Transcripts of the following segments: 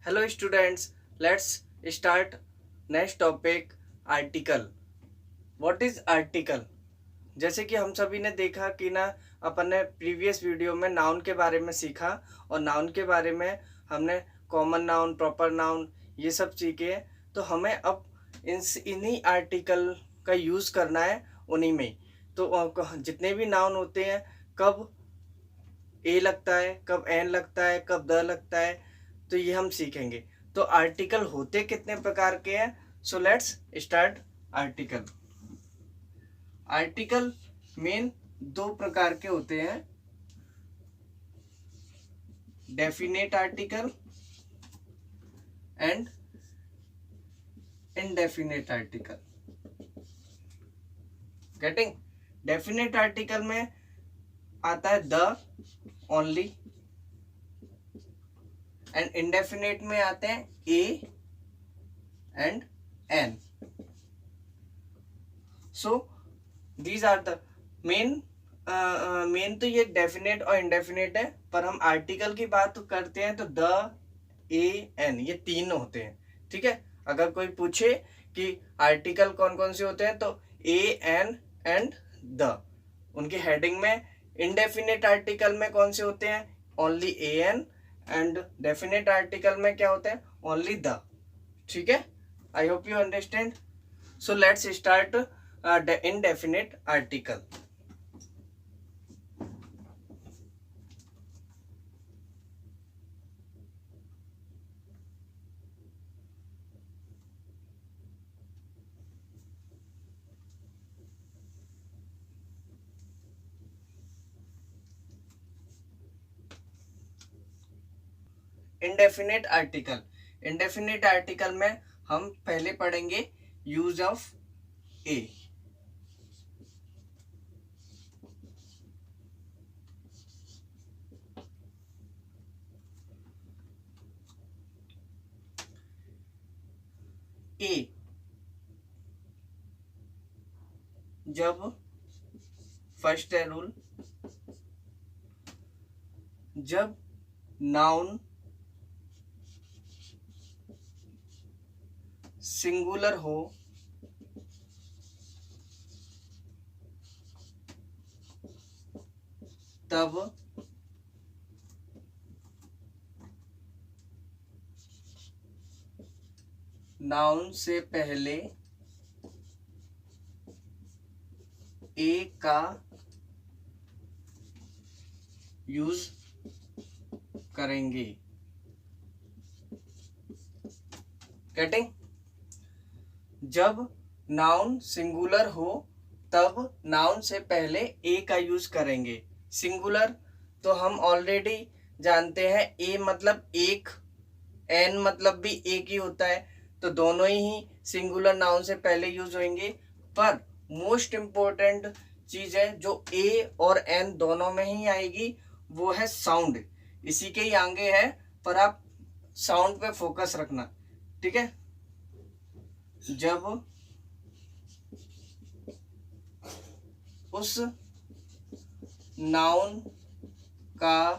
Hello students, let's start next topic article. What is article? जैसे कि हम सभी ने देखा कि ना अपन ने प्रीवियस वीडियो में नाउन के बारे में सीखा और नाउन के बारे में हमने कॉमन नाउन, प्रॉपर नाउन ये सब सीखे हैं। तो हमें अब इन्हीं आर्टिकल का यूज़ करना है उन्हीं में। तो जितने भी नाउन होते हैं कब ए लगता है, कब एन लगता है, कब द लगता है, तो ये हम सीखेंगे। तो आर्टिकल होते कितने प्रकार के हैं? सो let's start article. Article main दो प्रकार के होते हैं, definite article and indefinite article. Getting? Definite article में आता है द ओनली एंड इंडेफिनेट में आते हैं a and an. So these are the main तो ये डेफिनेट और इंडेफिनेट है, पर हम आर्टिकल की बात करते हैं तो द, ए, एन ये तीन होते हैं। ठीक है, अगर कोई पूछे कि आर्टिकल कौन कौन से होते हैं तो ए, एन एंड द। उनकी हेडिंग में इंडेफिनेट आर्टिकल में कौन से होते हैं? Only a, an, and definite article में क्या होता है? Only the. ठीक है, I hope you understand. So let's start indefinite article. Indefinite article. Indefinite article में हम पहले पढ़ेंगे यूज ऑफ ए। ए जब फर्स्ट है रूल, जब नाउन सिंगुलर हो तब नाउन से पहले ए का यूज करेंगे। गेटिंग? जब नाउन सिंगुलर हो तब नाउन से पहले ए का यूज करेंगे। सिंगुलर तो हम ऑलरेडी जानते हैं, ए मतलब एक, एन मतलब भी एक ही होता है, तो दोनों ही सिंगुलर नाउन से पहले यूज होंगे। पर मोस्ट इम्पोर्टेंट चीज है जो ए और एन दोनों में ही आएगी, वो है साउंड। इसी के ही आगे है, पर आप साउंड पे फोकस रखना। ठीक है, जब उस नाउन का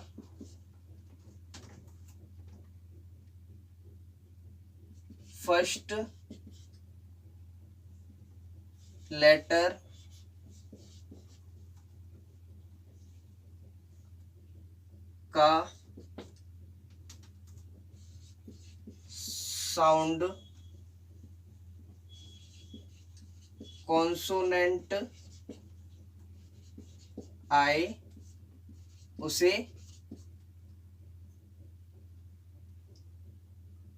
फर्स्ट लेटर का साउंड कॉन्सोनेंट आए, उसे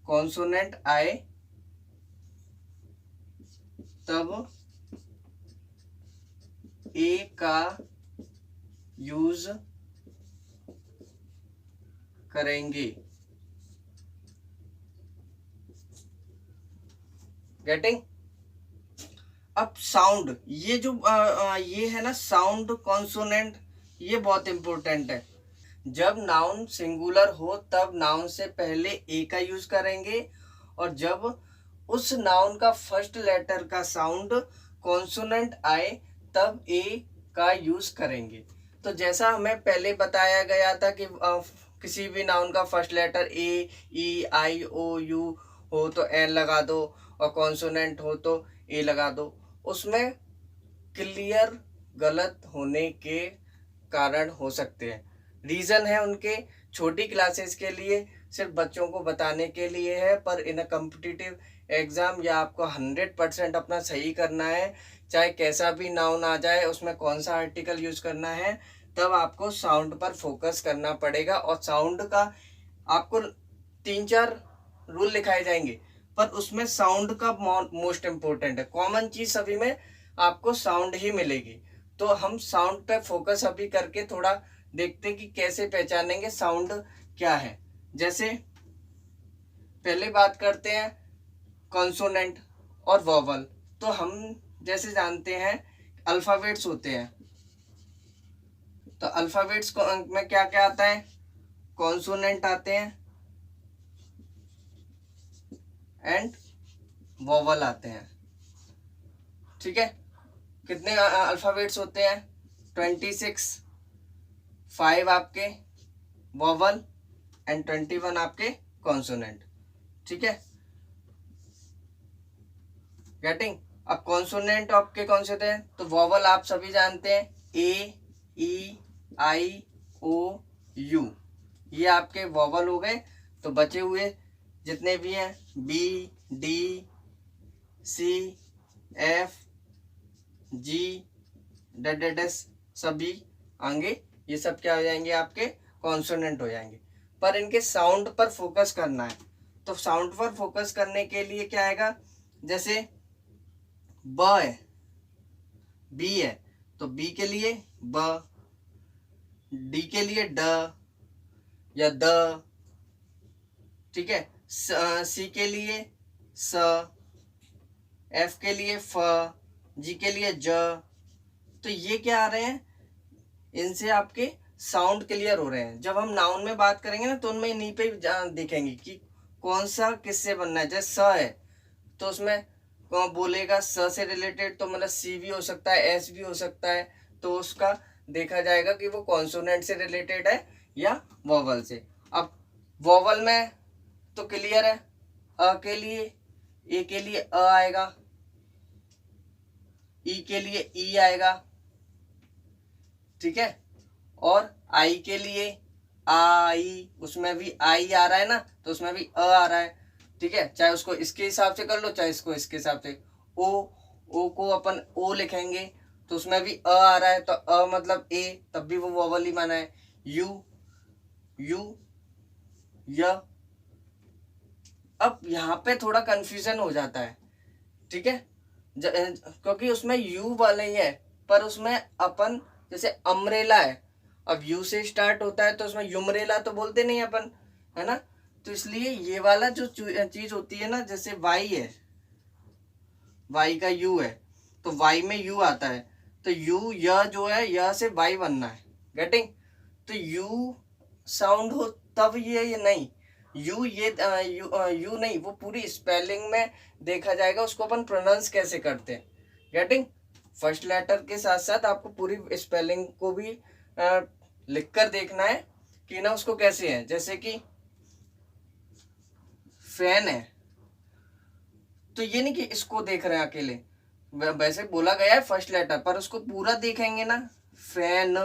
कॉन्सोनेंट आए तब ए का यूज करेंगे। गेटिंग? अब साउंड, ये जो ये है ना साउंड कॉन्सोनेंट, ये बहुत इंपॉर्टेंट है। जब नाउन सिंगुलर हो तब नाउन से पहले ए का यूज करेंगे, और जब उस नाउन का फर्स्ट लेटर का साउंड कॉन्सोनेंट आए तब ए का यूज करेंगे। तो जैसा हमें पहले बताया गया था कि किसी भी नाउन का first letter A, E, I, O, U हो तो एन लगा दो, और कॉन्सोनेंट हो तो ए लगा दो। उसमें क्लियर गलत होने के कारण हो सकते हैं। रीज़न है उनके छोटी क्लासेस के लिए, सिर्फ बच्चों को बताने के लिए है, पर इन अ कॉम्पिटिटिव एग्ज़ाम या आपको 100% अपना सही करना है, चाहे कैसा भी नाउन आ जाए, उसमें कौन सा आर्टिकल यूज़ करना है, तब आपको साउंड पर फोकस करना पड़ेगा। और साउंड का आपको 3-4 रूल लिखाए जाएंगे, पर उसमें साउंड का मोस्ट इम्पोर्टेंट है। कॉमन चीज़ सभी में आपको साउंड ही मिलेगी। तो हम साउंड पे फोकस अभी करके थोड़ा देखते हैं कि कैसे पहचानेंगे साउंड क्या है। जैसे पहले बात करते हैं कॉन्सोनेंट और वोवल। तो हम जैसे जानते हैं अल्फ़ाबेट्स होते हैं, तो अल्फ़ाबेट्स में क्या क्या आता है, कॉन्सोनेंट आते हैं एंड वोवल आते हैं। ठीक है, कितने अल्फ़ाबेट्स होते हैं, 26, 5 आपके वोवल एंड 21 आपके कॉन्सोनेंट। ठीक है, गेटिंग। अब कॉन्सोनेंट आपके कौन से थे, तो वोवल आप सभी जानते हैं, ए, ई, आई, ओ, यू, ये आपके वोवल हो गए। तो बचे हुए जितने भी हैं बी, डी, सी, एफ, जी, डडेडस सभी आगे, ये सब क्या हो जाएंगे, आपके कॉन्सोनेंट हो जाएंगे। पर इनके साउंड पर फोकस करना है। तो साउंड पर फोकस करने के लिए क्या आएगा, जैसे ब है, बी है, तो बी के लिए ब, डी के लिए ड या द, ठीक है, सी के लिए स, एफ के लिए फ, जी के लिए ज। तो ये क्या आ रहे हैं, इनसे आपके साउंड क्लियर हो रहे हैं। जब हम नाउन में बात करेंगे ना, तो उनमें इन्हीं पे देखेंगे कि कौन सा किससे बनना है। जैसे स है, तो उसमें कौन बोलेगा स से रिलेटेड, तो मतलब सी भी हो सकता है, एस भी हो सकता है, तो उसका देखा जाएगा कि वो कॉन्सोनेंट से रिलेटेड है या वोवल से। अब वोवल में तो क्लियर है, अ के लिए, ए के लिए अ आएगा, ई के लिए ई आएगा, ठीक है, और आई के लिए आई, उसमें भी आई आ रहा है ना, तो उसमें भी अ आ रहा है। ठीक है, चाहे उसको इसके हिसाब से कर लो, चाहे इसको इसके हिसाब से। ओ को अपन ओ लिखेंगे, तो उसमें भी अ आ रहा है, तो अ मतलब ए, तब भी वो वोवल ही माना है। यू, य। अब यहाँ पे थोड़ा कंफ्यूजन हो जाता है, ठीक है, क्योंकि उसमें यू वाले ही है, पर उसमें अपन जैसे अम्ब्रेला है, अब यू से स्टार्ट होता है, तो उसमें युमरेला तो बोलते नहीं अपन, है ना। तो इसलिए ये वाला जो चीज होती है ना, जैसे वाई है, वाई का यू है, तो वाई में यू आता है, तो यू य जो है, य से वाई बनना है, गेटिंग। तो यू साउंड हो तब ये नहीं, यू ये यू नहीं, वो पूरी स्पेलिंग में देखा जाएगा, उसको अपन प्रोनाउंस कैसे करते हैं, गेटिंग। फर्स्ट लेटर के साथ साथ आपको पूरी स्पेलिंग को भी लिख कर देखना है कि ना उसको कैसे है। जैसे कि फैन है, तो ये नहीं कि इसको देख रहे हैं अकेले, वैसे बोला गया है फर्स्ट लेटर, पर उसको पूरा देखेंगे ना, फैन,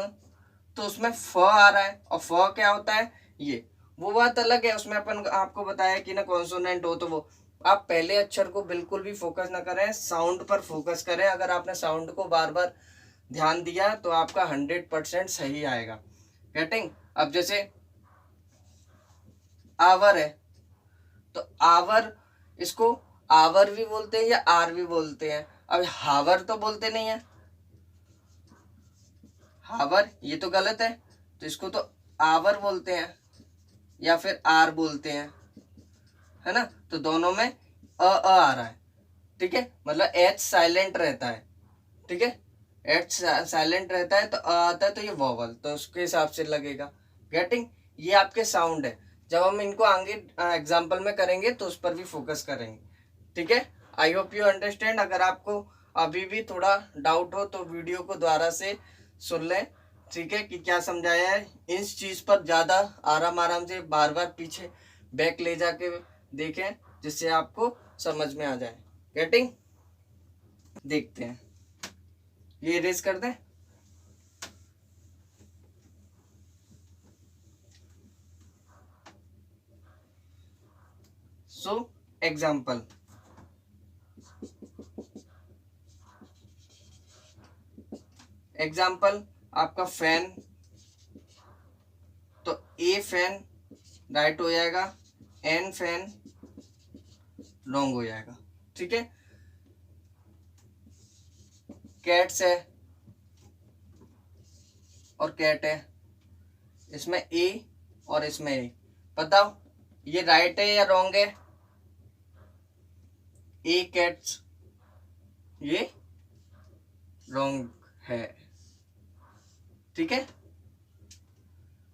तो उसमें फ आ रहा है, और फ क्या होता है, ये वो बात अलग है। उसमें अपन आपको बताया कि ना कॉन्सोनेंट हो, तो वो आप पहले अक्षर को बिल्कुल भी फोकस ना करें, साउंड पर फोकस करें। अगर आपने साउंड को बार बार ध्यान दिया तो आपका 100% सही आएगा, गेटिंग। अब जैसे आवर है, तो आवर, इसको आवर भी बोलते हैं या आर भी बोलते हैं। अब हावर तो बोलते नहीं है, हावर ये तो गलत है, तो इसको तो आवर बोलते हैं या फिर आर बोलते हैं, है ना। तो दोनों में आ रहा है, ठीक है, मतलब एच साइलेंट रहता है, ठीक है, एच साइलेंट रहता है तो अ आता है, तो ये वोवल, तो उसके हिसाब से लगेगा, गेटिंग। ये आपके साउंड है। जब हम इनको आगे एग्जाम्पल में करेंगे तो उस पर भी फोकस करेंगे, ठीक है। I hope you understand. अगर आपको अभी भी थोड़ा डाउट हो तो वीडियो को दोबारा से सुन लें, ठीक है, कि क्या समझाया है। इस चीज पर ज्यादा आराम आराम से बार बार पीछे बैक ले जाके देखें, जिससे आपको समझ में आ जाए। गेटिंग? देखते हैं, ये इरेज कर दें। सो एग्जाम्पल, आपका फैन, तो ए फैन राइट हो जाएगा, एन फैन लॉन्ग हो जाएगा। ठीक है। कैट्स है और कैट है, इसमें ए और इसमें ए, बताओ ये राइट है या रॉन्ग है? ए कैट्स, ये रॉन्ग है। ठीक है।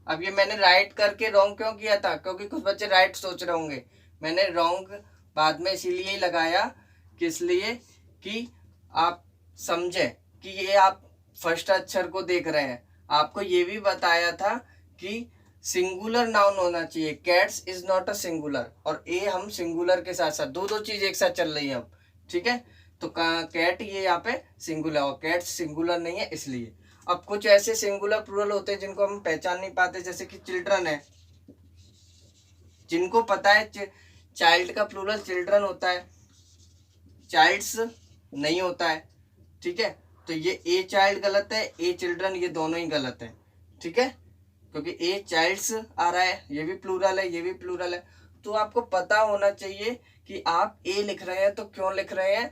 अब ये मैंने राइट करके रॉन्ग क्यों किया था? क्योंकि कुछ बच्चे राइट सोच रहे होंगे, मैंने रॉन्ग बाद में इसीलिए ही लगाया, किस लिए, कि आप समझे कि ये आप फर्स्ट अक्षर को देख रहे हैं। आपको ये भी बताया था कि सिंगुलर नाउन होना चाहिए, cats is not a singular, और ए हम सिंगुलर के साथ साथ दो चीज एक साथ चल रही है अब। ठीक है, तो कैट ये यहाँ पे सिंगुलर और कैट्स सिंगुलर नहीं है इसलिए। अब कुछ ऐसे सिंगुलर प्लूरल होते हैं जिनको हम पहचान नहीं पाते, जैसे कि चिल्ड्रन है, जिनको पता है चाइल्ड का प्लूरल चिल्ड्रन होता है, चाइल्ड्स नहीं होता है। ठीक है, तो ये ए चाइल्ड गलत है, ए चिल्ड्रन ये दोनों ही गलत है। ठीक है, क्योंकि ए चाइल्ड्स आ रहा है, ये भी प्लूरल है, ये भी प्लूरल है। तो आपको पता होना चाहिए कि आप ए लिख रहे हैं तो क्यों लिख रहे हैं।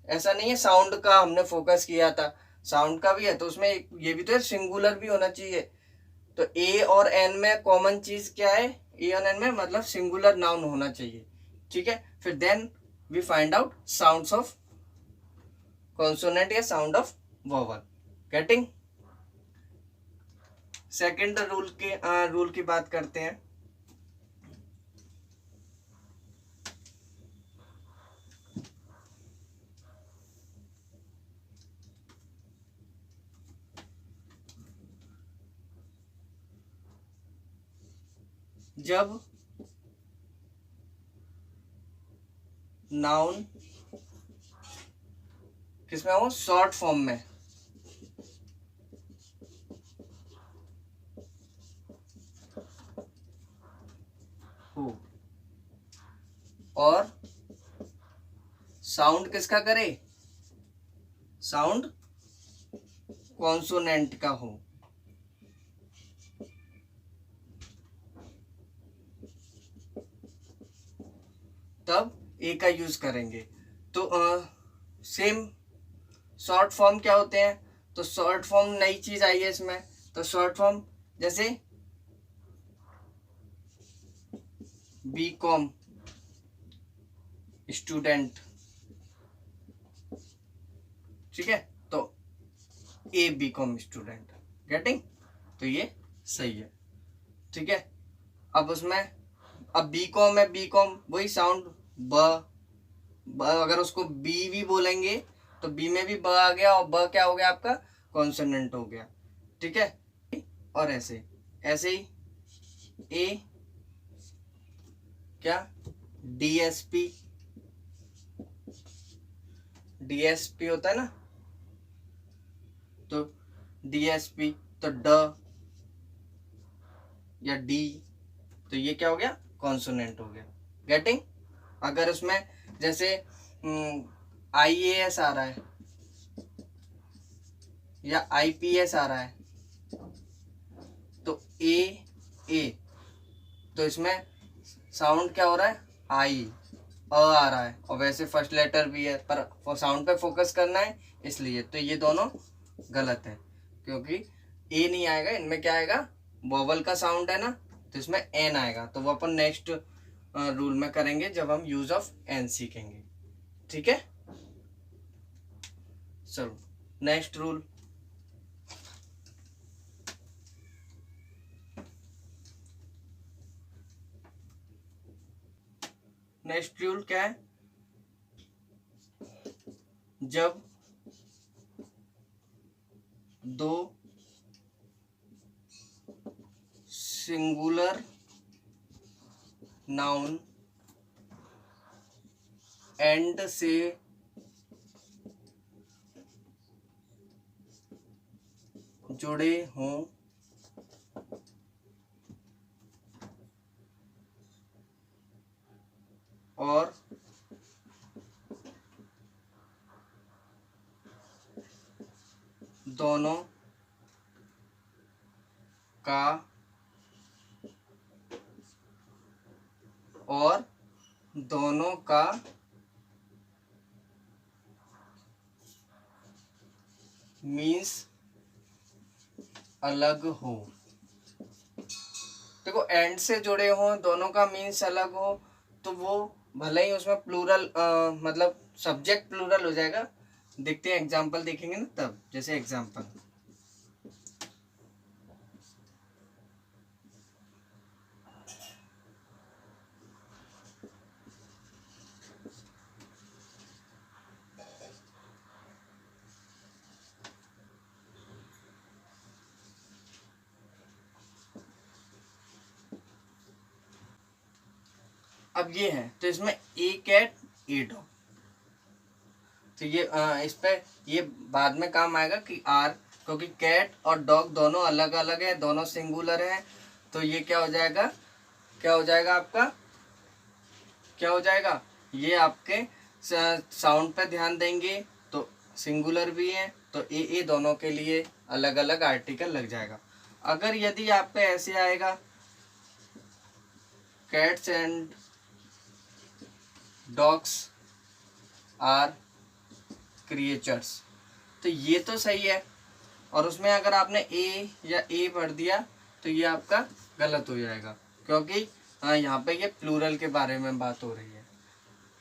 ऐसा नहीं है, साउंड का हमने फोकस किया था, साउंड का भी है, तो उसमें ये भी तो सिंगुलर भी होना चाहिए। तो ए और एन में कॉमन चीज क्या है? ए और एन में मतलब सिंगुलर नाउन होना चाहिए। ठीक है, फिर then we find out sounds of consonant या sound of vowel. Getting? Second rule की बात करते हैं। जब नाउन किसमें हो? शॉर्ट फॉर्म में, हो, और साउंड किसका करे? साउंड कॉन्सोनेंट का हो, तब ए का यूज करेंगे। तो सेम शॉर्ट फॉर्म क्या होते हैं? तो शॉर्ट फॉर्म नई चीज आई है इसमें। तो शॉर्ट फॉर्म जैसे बी कॉम स्टूडेंट, ठीक है, तो a B com student. Getting? तो ये सही है। ठीक है, अब उसमें अब बी कॉम है, बी कॉम वही साउंड ब, अगर उसको बी भी बोलेंगे तो बी में भी ब आ गया, और ब क्या हो गया आपका? कॉन्सोनेंट हो गया। ठीक है, और ऐसे ऐसे ही ए क्या? डीएसपी, डीएसपी होता है ना, तो डीएसपी, तो ड या डी, तो ये क्या हो गया? कॉन्सोनेंट हो गया। गेटिंग? अगर उसमें जैसे आईएएस आ रहा है या आईपीएस आ रहा है, तो ए, तो इसमें साउंड क्या हो रहा है? आई, आ रहा है, और वैसे फर्स्ट लेटर भी है, पर साउंड पे फोकस करना है इसलिए। तो ये दोनों गलत है, क्योंकि ए नहीं आएगा, इनमें क्या आएगा? वोवल का साउंड है ना, तो इसमें एन आएगा। तो वो अपन नेक्स्ट रूल में करेंगे जब हम यूज ऑफ एन सीखेंगे। ठीक है, चलो नेक्स्ट रूल। नेक्स्ट रूल क्या है? जब दो सिंगुलर नाउन एंड से जुड़े हों और दोनों का मीन्स अलग हो। देखो एंड से जुड़े हो, दोनों का मीन्स अलग हो, तो वो भले ही उसमें प्लूरल मतलब सब्जेक्ट प्लूरल हो जाएगा। देखते हैं एग्जाम्पल देखेंगे ना तब। जैसे एग्जाम्पल, अब ये है तो इसमें ए कैट ए डॉग, तो ये इस पे ये बाद में काम आएगा कि आर, क्योंकि कैट और डॉग दोनों अलग अलग है, दोनों सिंगुलर है, तो ये क्या हो जाएगा, क्या हो जाएगा आपका, क्या हो जाएगा, ये आपके साउंड पे ध्यान देंगे तो सिंगुलर भी है, तो ए दोनों के लिए अलग अलग आर्टिकल लग जाएगा। अगर यदि आप पे ऐसे आएगा cats and dogs are creatures, तो ये तो सही है, और उसमें अगर आपने ए या ए पढ़ दिया तो ये आपका गलत हो जाएगा, क्योंकि यहाँ पे ये प्लूरल के बारे में बात हो रही है।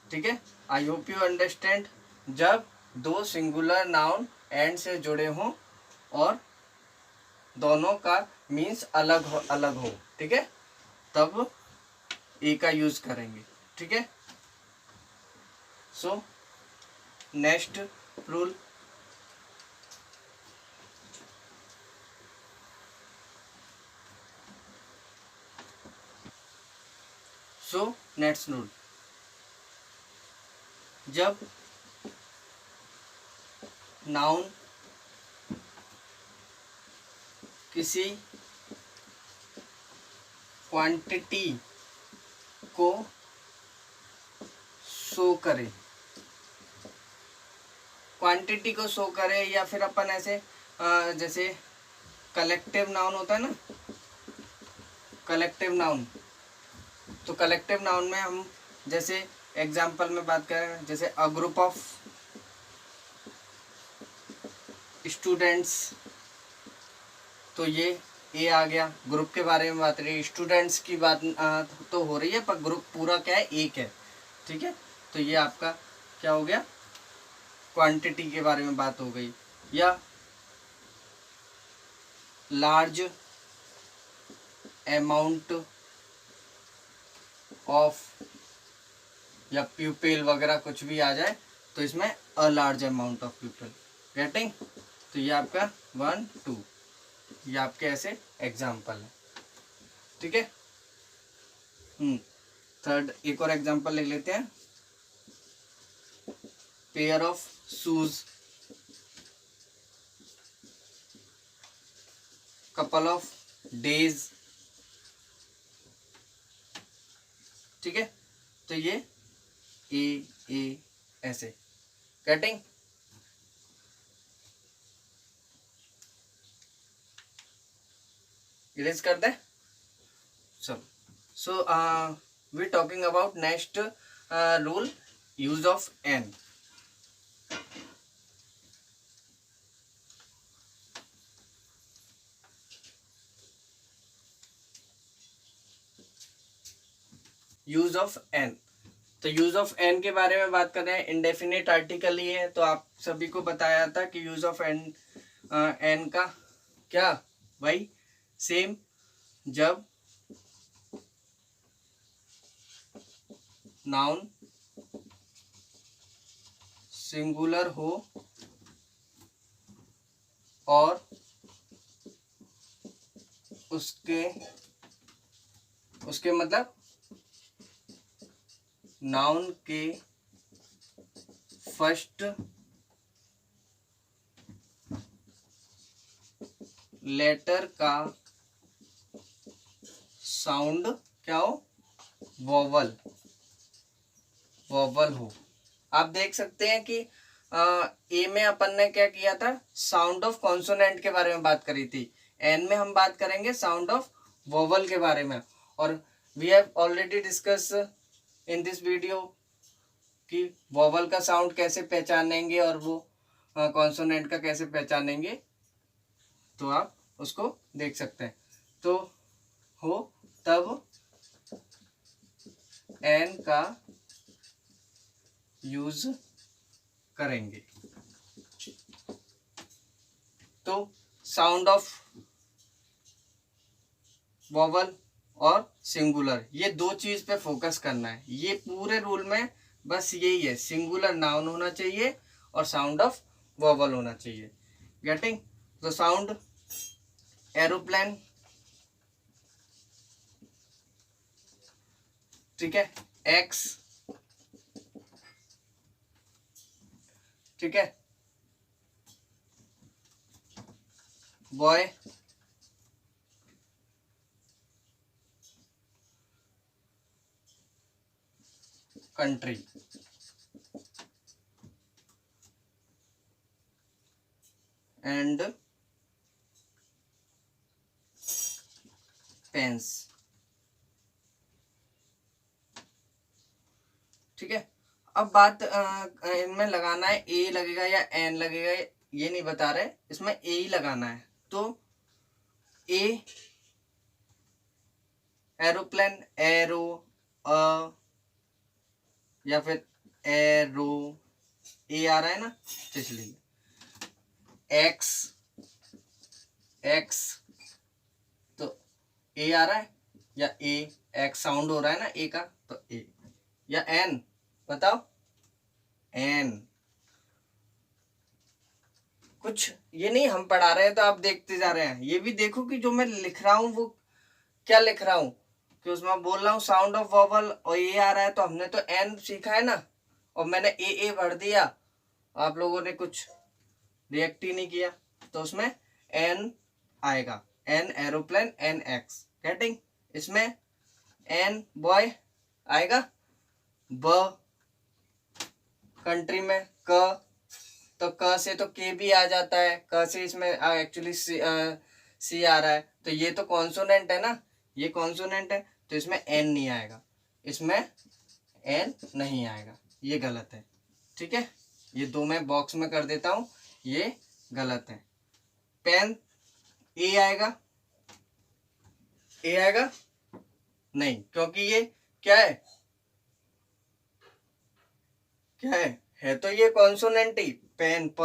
ठीक है, आई होप यू अंडरस्टैंड। जब दो सिंगुलर नाउन एंड से जुड़े हों और दोनों का मीन्स अलग हो, ठीक है, तब ए का यूज करेंगे। ठीक है, so next rule, next rule, जब नाउन किसी क्वांटिटी को शो करे, क्वांटिटी को शो करे, या फिर अपन ऐसे जैसे कलेक्टिव नाउन होता है ना, कलेक्टिव नाउन, तो कलेक्टिव नाउन में हम जैसे एग्जाम्पल में बात करें, जैसे अ ग्रुप ऑफ स्टूडेंट्स, तो ये ए आ गया, ग्रुप के बारे में बात रही है, स्टूडेंट्स की बात तो हो रही है, पर ग्रुप पूरा क्या है, एक है। ठीक है, तो ये आपका क्या हो गया, क्वांटिटी के बारे में बात हो गई। या लार्ज अमाउंट ऑफ, या प्यूपिल वगैरह कुछ भी आ जाए तो इसमें a large amount of people, getting, तो ये आपका 1 2, ये आपके ऐसे एग्जाम्पल है। ठीक है, थर्ड एक और एग्जाम्पल लिख लेते हैं, pair of shoes, couple of days. ठीक है, तो ये ए ऐसे, गेटिंग, इरेज कर दे। So we talking about next rule, use of an. Use of an, तो यूज ऑफ एन के बारे में बात कर रहे हैं, इंडेफिनिट आर्टिकल ही है, तो आप सभी को बताया था कि यूज ऑफ एन, एन का क्या भाई, सेम, जब नाउन सिंगुलर हो और उसके उसके मतलब नाउन के फर्स्ट लेटर का साउंड क्या हो, वोवल हो। आप देख सकते हैं कि ए में अपन ने क्या किया था, साउंड ऑफ कॉन्सोनेंट के बारे में बात करी थी। एन में हम बात करेंगे साउंड ऑफ वोवल के बारे में। और we have already discuss in this video कि वोवल का साउंड कैसे पहचानेंगे और वो कॉन्सोनेंट का कैसे पहचानेंगे, तो आप उसको देख सकते हैं। तो हो तब एन का यूज करेंगे। तो साउंड ऑफ वोवल और सिंगुलर, ये दो चीज पे फोकस करना है। ये पूरे रूल में बस यही है, सिंगुलर नाउन होना चाहिए और साउंड ऑफ वोवल होना चाहिए। गेटिंग? तो साउंड एरोप्लेन, ठीक है, एक्स, ठीक है, बॉय, कंट्री, एंड पेंस, ठीक है। अब बात इनमें लगाना है, ए लगेगा या एन लगेगा ये नहीं बता रहे, इसमें ए ही लगाना है। तो ए एरोप्लेन, एरो, या फिर एरो, ए आ रहा है ना, तो इसलिए एक्स, एक्स, तो ए आ रहा है या ए, एक्स साउंड हो रहा है ना ए का, तो ए, या एन, बताओ एन। कुछ ये नहीं हम पढ़ा रहे हैं तो आप देखते जा रहे हैं, ये भी देखो कि जो मैं लिख रहा हूं वो क्या लिख रहा हूं, कि उसमें बोल रहा हूँ साउंड ऑफ वोवल और ये आ रहा है, तो हमने तो एन सीखा है ना, और मैंने ए भर दिया, आप लोगों ने कुछ रिएक्ट ही नहीं किया, तो उसमें एन आएगा, an aeroplane, an axe. Getting? इसमें एन बॉय आएगा, ब कंट्री में, क, तो क से तो के भी आ जाता है, क से इसमें एक्चुअली सी आ रहा है, तो ये तो कॉन्सोनेंट है ना, ये कॉन्सोनेंट है, तो इसमें एन नहीं आएगा, इसमें एन नहीं आएगा, ये गलत है, ठीक है। ये दो मैं बॉक्स में कर देता हूं, ये गलत है। पेन, ए आएगा, ए आएगा नहीं, क्योंकि ये क्या है, क्या है तो ये कॉन्सोनेंट ही, पेन, प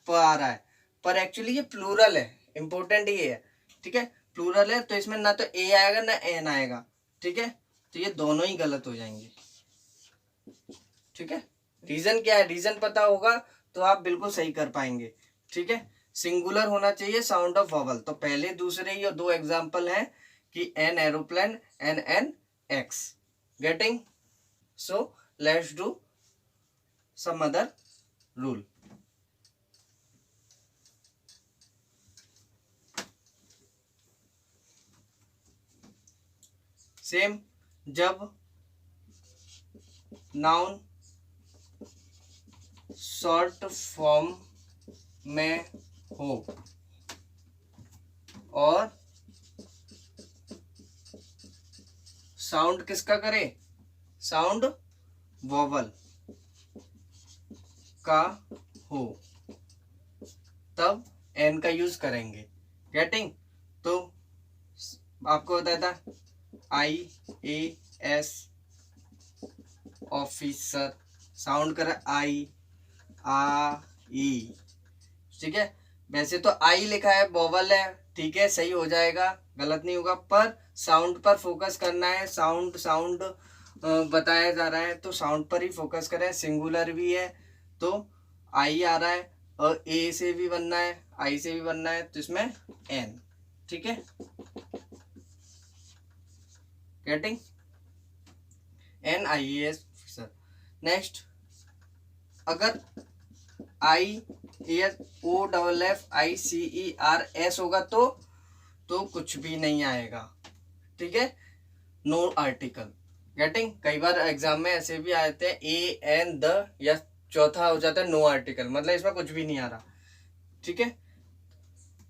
आ रहा है, पर एक्चुअली ये प्लूरल है, इंपॉर्टेंट ये है, ठीक है, प्लूरल है, तो इसमें ना तो ए आएगा ना एन आएगा, ठीक है, तो ये दोनों ही गलत हो जाएंगे, ठीक है। रीजन क्या है, रीजन पता होगा तो आप बिल्कुल सही कर पाएंगे, ठीक है। सिंगुलर होना चाहिए साउंड ऑफ वोवल, तो पहले दूसरे ये दो एग्जांपल हैं कि an aeroplane and an axe. Getting? So let's do some other rule. Same, जब नाउन शॉर्ट फॉर्म में हो और साउंड किसका करे, साउंड वोवल का हो, तब एन का यूज करेंगे। गेटिंग? तो आपको बताया था IAS ऑफिसर, साउंड कर आई ई, ठीक है। वैसे तो आई लिखा है, वोवल है, ठीक है, सही हो जाएगा, गलत नहीं होगा, पर साउंड पर फोकस करना है, साउंड बताया जा रहा है, तो साउंड पर ही फोकस करें। सिंगुलर भी है तो आई आ रहा है, और ए से भी बनना है, आई से भी बनना है, तो इसमें एन, ठीक है। Getting, NIAS officer. नेक्स्ट, अगर IASOFFICERS होगा तो कुछ भी नहीं आएगा, ठीक है, नो आर्टिकल। गेटिंग, कई बार एग्जाम में ऐसे भी आते हैं ए एन द, या चौथा हो जाता है नो आर्टिकल, मतलब इसमें कुछ भी नहीं आ रहा, ठीक है।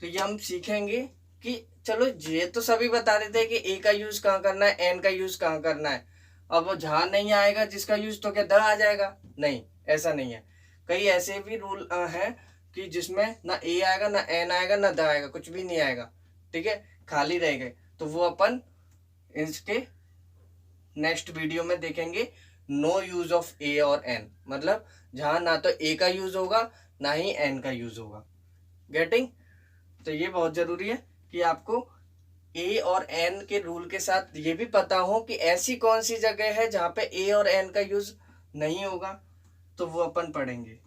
तो ये हम सीखेंगे कि चलो ये तो सभी बता देते हैं कि ए का यूज कहाँ करना है, एन का यूज कहाँ करना है। अब वो जहाँ नहीं आएगा जिसका यूज, तो क्या द आ जाएगा? नहीं, ऐसा नहीं है। कई ऐसे भी रूल हैं कि जिसमें ना ए आएगा, ना एन आएगा, ना द आएगा, कुछ भी नहीं आएगा, ठीक है, खाली रह गए। तो वो अपन इसके नेक्स्ट वीडियो में देखेंगे। नो यूज ऑफ ए और एन, मतलब जहां ना तो ए का यूज होगा ना ही एन का यूज होगा। गेटिंग, तो ये बहुत जरूरी है कि आपको ए और एन के रूल के साथ ये भी पता हो कि ऐसी कौन सी जगह है जहां पे ए और एन का यूज नहीं होगा, तो वो अपन पढ़ेंगे,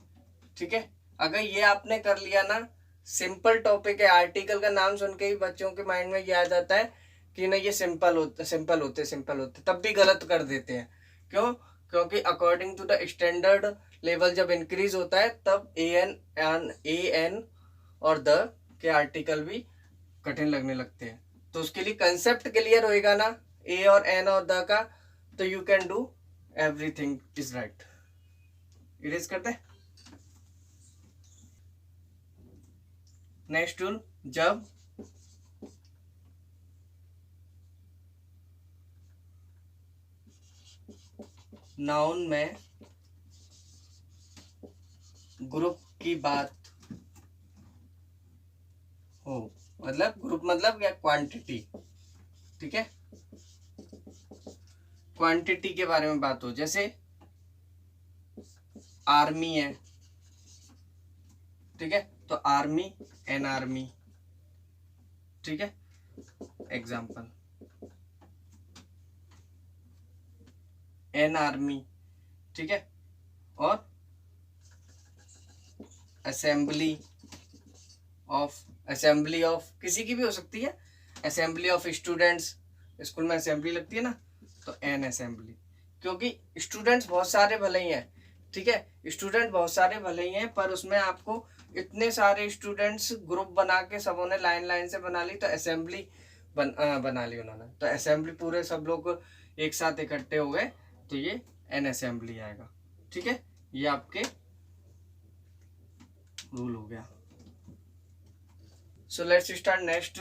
ठीक है। अगर ये आपने कर लिया ना, सिंपल टॉपिक है, आर्टिकल का नाम सुन के ही बच्चों के माइंड में ये आ जाता है कि नहीं ये सिंपल होते, तब भी गलत कर देते हैं। क्यों? क्योंकि according to the standard level जब इंक्रीज होता है तब ए एन और द के आर्टिकल भी कठिन लगने लगते हैं। तो उसके लिए कंसेप्ट क्लियर होएगा ना ए और एन और द का, तो you can do everything is right. Erase करते हैं। नेक्स्ट रूल, जब नाउन में ग्रुप की बात हो, मतलब ग्रुप मतलब क्या, क्वांटिटी, ठीक है, क्वांटिटी के बारे में बात हो, जैसे आर्मी है, ठीक है, तो आर्मी, एन आर्मी, ठीक है, एग्जाम्पल एन आर्मी, ठीक है, और असेंबली ऑफ किसी की भी हो सकती है, असेंबली ऑफ स्टूडेंट्स, स्कूल में असेंबली लगती है ना, तो एन असेंबली, क्योंकि स्टूडेंट्स बहुत सारे भले ही हैं, ठीक है, स्टूडेंट बहुत सारे भले ही हैं, पर उसमें आपको इतने सारे स्टूडेंट्स ग्रुप बना के सबों ने लाइन से बना ली, तो असेंबली बना ली उन्होंने, तो असेंबली पूरे सब लोग एक साथ इकट्ठे हो गए, तो ये एन असेंबली आएगा, ठीक है। ये आपके रूल हो गया। सो लेट्स स्टार्ट नेक्स्ट।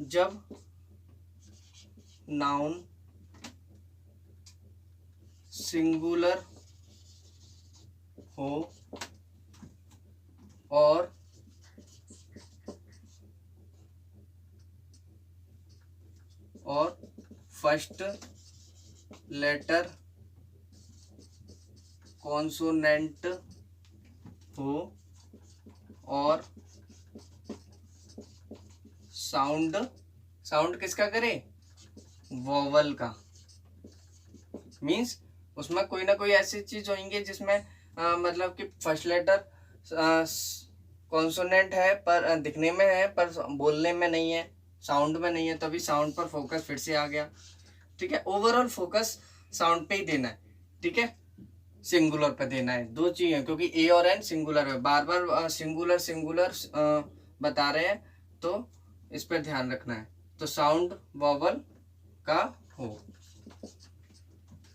जब नाउन सिंगुलर हो और फर्स्ट लेटर कॉन्सोनेंट हो और साउंड किसका करे, वोवल का, मीन्स उसमें कोई ना कोई ऐसी चीज होंगी जिसमें मतलब कि फर्स्ट लेटर कॉन्सोनेंट है पर दिखने में है पर बोलने में नहीं है, साउंड में नहीं है, तभी साउंड पर फोकस फिर से आ गया, ठीक है। ओवरऑल फोकस साउंड पे ही देना है, ठीक है, सिंगुलर पे देना है, दो चीज है, क्योंकि ए और एन सिंगुलर है, बार बार सिंगुलर बता रहे हैं, तो इस पर ध्यान रखना है। तो साउंड वोवल का हो,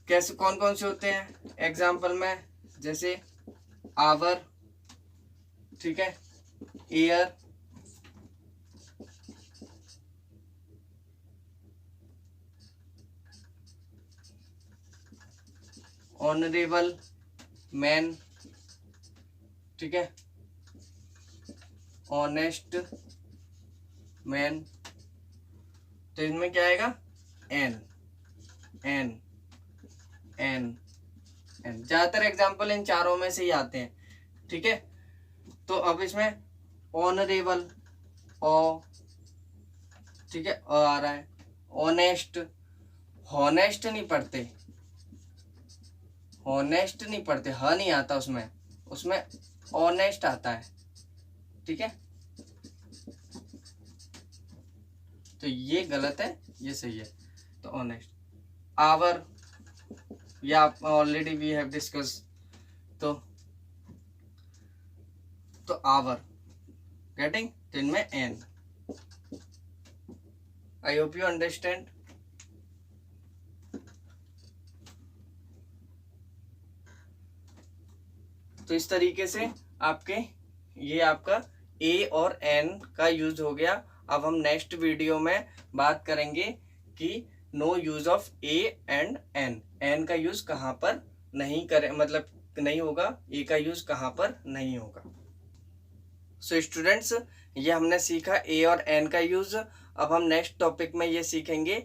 कैसे कौन कौन से होते हैं एग्जाम्पल में, जैसे आवर, ठीक है, एयर, ऑनरेबल मैन, ठीक है, ऑनेस्ट मैन, तो इनमें क्या आएगा, एन एन एन एन, ज्यादातर एग्जाम्पल इन चारों में से ही आते हैं, ठीक है। तो अब इसमें ऑनरेबल ओ, ठीक है, आ रहा है, ऑनेस्ट, हॉनेस्ट नहीं पढ़ते, हॉनेस्ट नहीं पढ़ते, ह नहीं आता उसमें ऑनेस्ट आता है, ठीक है। तो ये गलत है, ये सही है। तो ऑनेस्ट, आवर, या ऑलरेडी वी हैव डिस्कस। तो आवर, गेटिंग, तो इनमें an. I hope you understand. तो इस तरीके से आपके ये आपका ए और एन का यूज हो गया। अब हम नेक्स्ट वीडियो में बात करेंगे कि no use of a and an, an का यूज कहाँ पर नहीं करें, मतलब नहीं होगा, ए का यूज कहाँ पर नहीं होगा। सो स्टूडेंट्स, ये हमने सीखा ए और एन का यूज। अब हम नेक्स्ट टॉपिक में ये सीखेंगे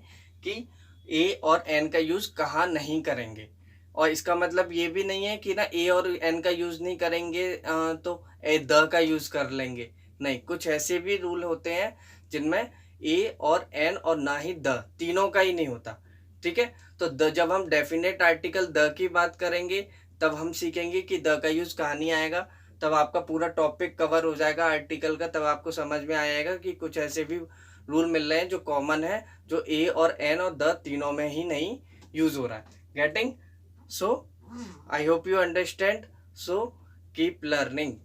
कि ए और एन का यूज कहाँ नहीं करेंगे। और इसका मतलब ये भी नहीं है कि ना ए और एन का यूज नहीं करेंगे तो ए द का यूज कर लेंगे। नहीं, कुछ ऐसे भी रूल होते हैं जिनमें ए और एन और ना ही द, तीनों का ही नहीं होता। ठीक है, तो द, जब हम डेफिनेट आर्टिकल द की बात करेंगे तब हम सीखेंगे कि द का यूज कहाँ नहीं आएगा। तब आपका पूरा टॉपिक कवर हो जाएगा आर्टिकल का। तब आपको समझ में आएगा कि कुछ ऐसे भी रूल मिल रहे हैं जो कॉमन है, जो ए और एन और द तीनों में ही नहीं यूज हो रहा है। Getting? So I hope you understand. So keep learning.